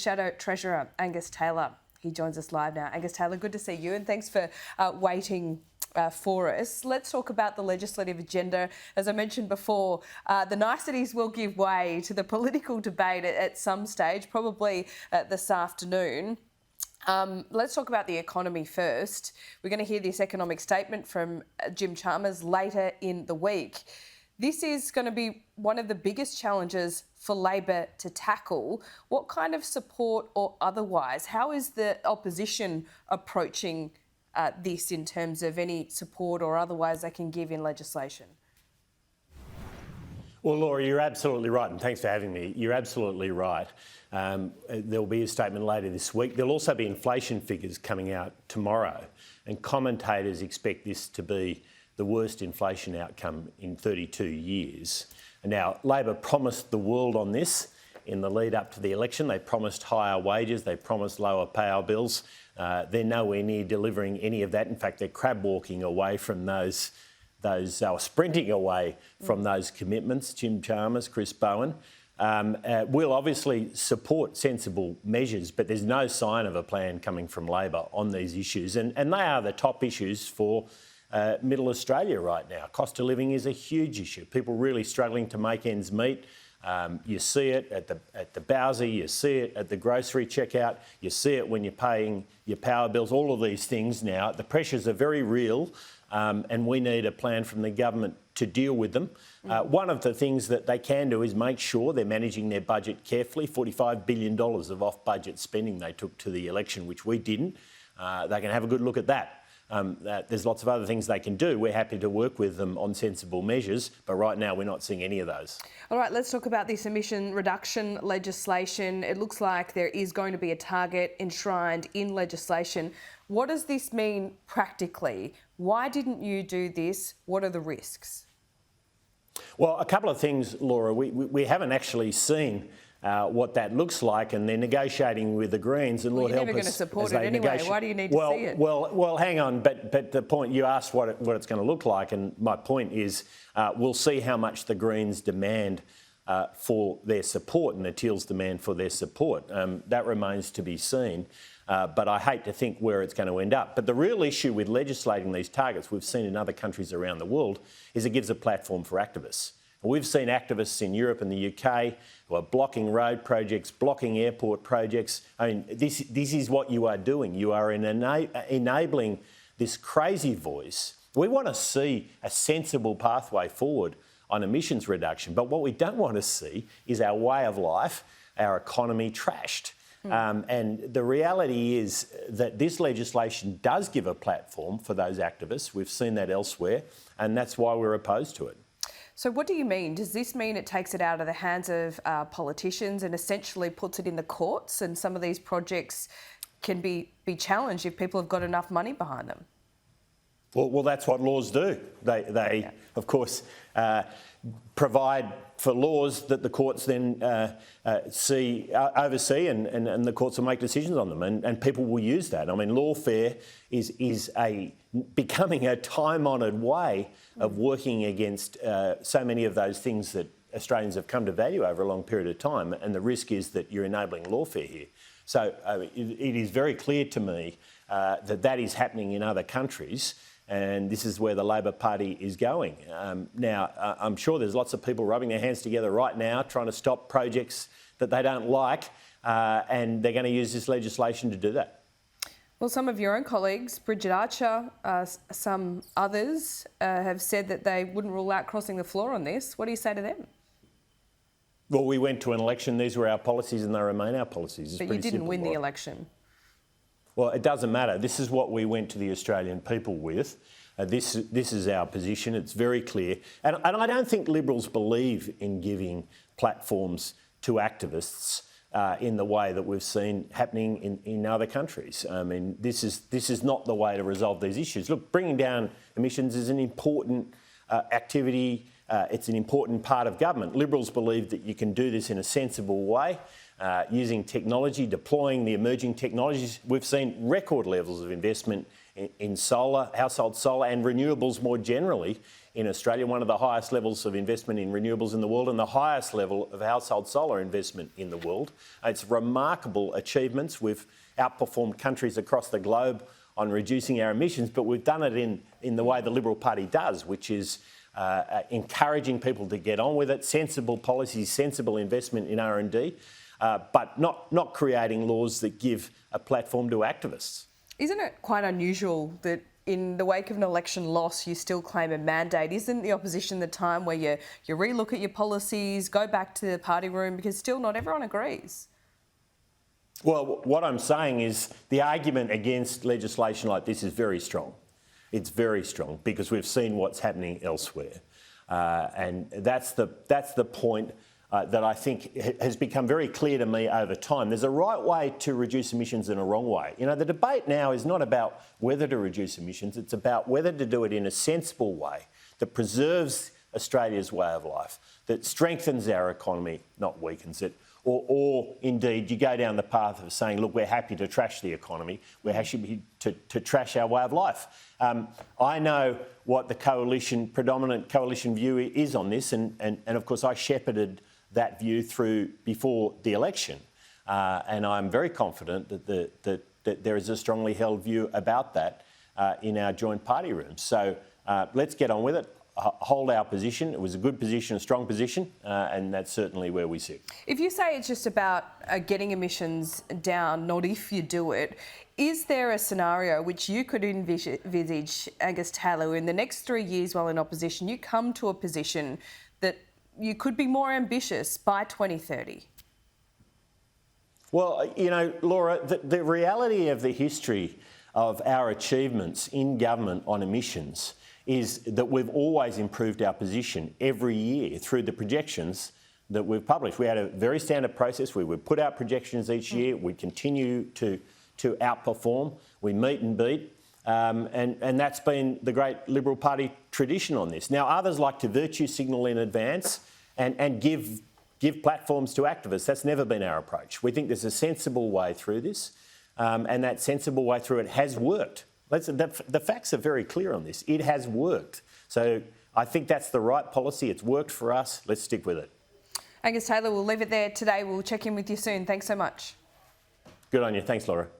Shadow Treasurer Angus Taylor. He joins us live now. Angus Taylor, good to see you, and thanks for waiting for us. Let's talk about the legislative agenda. As I mentioned before, the niceties will give way to the political debate at some stage, probably this afternoon. Let's talk about the economy first. We're going to hear this economic statement from Jim Chalmers later in the week. This is going to be one of the biggest challenges for Labor to tackle. What kind of support or otherwise? How is the opposition approaching this in terms of any support or otherwise they can give in legislation? Well, Laura, you're absolutely right, and thanks for having me. You're absolutely right. There'll be a statement later this week. There'll also be inflation figures coming out tomorrow, and commentators expect this to be the worst inflation outcome in 32 years. Now, Labor promised the world on this in the lead up to the election. They promised higher wages, they promised lower power bills. They're nowhere near delivering any of that. In fact, they're crab walking away from those sprinting away from those commitments. Jim Chalmers, Chris Bowen. We'll obviously support sensible measures, but there's no sign of a plan coming from Labor on these issues. And they are the top issues for Middle Australia right now. Cost of living is a huge issue. People really struggling to make ends meet. You see it at the Bowser, you see it at the grocery checkout, you see it when you're paying your power bills, all of these things now. The pressures are very real, and we need a plan from the government to deal with them. One of the things that they can do is make sure they're managing their budget carefully. $45 billion of off-budget spending they took to the election, which we didn't. They can have a good look at that. There's lots of other things they can do. We're happy to work with them on sensible measures, but right now we're not seeing any of those. All right, let's talk about this emission reduction legislation. It looks like there is going to be a target enshrined in legislation. What does this mean practically? Why didn't you do this? What are the risks? Well, a couple of things, Laura. We haven't actually seen what that looks like, and they're negotiating with the Greens, and Lord help us. You're never going to support it anyway. Why do you need to see it? Well, hang on. But the point you asked what it's going to look like, and my point is we'll see how much the Greens demand for their support and the Teals demand for their support. That remains to be seen. But I hate to think where it's going to end up. But the real issue with legislating these targets, we've seen in other countries around the world, is it gives a platform for activists. We've seen activists in Europe and the UK who are blocking road projects, blocking airport projects. I mean, this is what you are doing. You are enabling this crazy voice. We want to see a sensible pathway forward on emissions reduction, but what we don't want to see is our way of life, our economy trashed. And the reality is that this legislation does give a platform for those activists. We've seen that elsewhere, and that's why we're opposed to it. So what do you mean? Does this mean it takes it out of the hands of politicians and essentially puts it in the courts, and some of these projects can be challenged if people have got enough money behind them? Well, that's what laws do. They of course, provide for laws that the courts then oversee, and the courts will make decisions on them, and people will use that. I mean, lawfare is becoming a time-honoured way of working against so many of those things that Australians have come to value over a long period of time, and the risk is that you're enabling lawfare here. So it is very clear to me that is happening in other countries, and this is where the Labor Party is going. Now, I'm sure there's lots of people rubbing their hands together right now trying to stop projects that they don't like, and they're going to use this legislation to do that. Well, some of your own colleagues, Bridget Archer, some others, have said that they wouldn't rule out crossing the floor on this. What do you say to them? Well, we went to an election. These were our policies and they remain our policies. But you didn't win the election. Well, it doesn't matter. This is what we went to the Australian people with. This is our position. It's very clear. And I don't think Liberals believe in giving platforms to activists in the way that we've seen happening in other countries. I mean, this is not the way to resolve these issues. Look, bringing down emissions is an important activity. It's an important part of government. Liberals believe that you can do this in a sensible way, using technology, deploying the emerging technologies. We've seen record levels of investment in solar, household solar, and renewables more generally in Australia, one of the highest levels of investment in renewables in the world and the highest level of household solar investment in the world. It's remarkable achievements. We've outperformed countries across the globe on reducing our emissions, but we've done it in the way the Liberal Party does, which is encouraging people to get on with it, sensible policies, sensible investment in R&D, but not creating laws that give a platform to activists. Isn't it quite unusual that in the wake of an election loss, you still claim a mandate? Isn't the opposition the time where you relook at your policies, go back to the party room, because still not everyone agrees? Well, what I'm saying is the argument against legislation like this is very strong. It's very strong because we've seen what's happening elsewhere. And that's the point that I think has become very clear to me over time. There's a right way to reduce emissions and a wrong way. You know, the debate now is not about whether to reduce emissions, it's about whether to do it in a sensible way that preserves Australia's way of life, that strengthens our economy, not weakens it. Or indeed, you go down the path of saying, look, we're happy to trash the economy, we're happy to trash our way of life. I know what the predominant coalition view is on this, and of course I shepherded that view through before the election. And I'm very confident that there is a strongly held view about that in our joint party room. So let's get on with it. Hold our position. It was a good position, a strong position, and that's certainly where we sit. If you say it's just about getting emissions down, not if you do it, is there a scenario which you could envisage, Angus Taylor, in the next 3 years while in opposition, you come to a position that you could be more ambitious by 2030? Well, you know, Laura, the reality of the history of our achievements in government on emissions is that we've always improved our position every year through the projections that we've published. We had a very standard process. We would put out projections each year. We continue to outperform. We meet and beat. And that's been the great Liberal Party tradition on this. Now, others like to virtue signal in advance and give platforms to activists. That's never been our approach. We think there's a sensible way through this, and that sensible way through it has worked. The facts are very clear on this. It has worked. So I think that's the right policy. It's worked for us. Let's stick with it. Angus Taylor, we'll leave it there today. We'll check in with you soon. Thanks so much. Good on you. Thanks, Laura.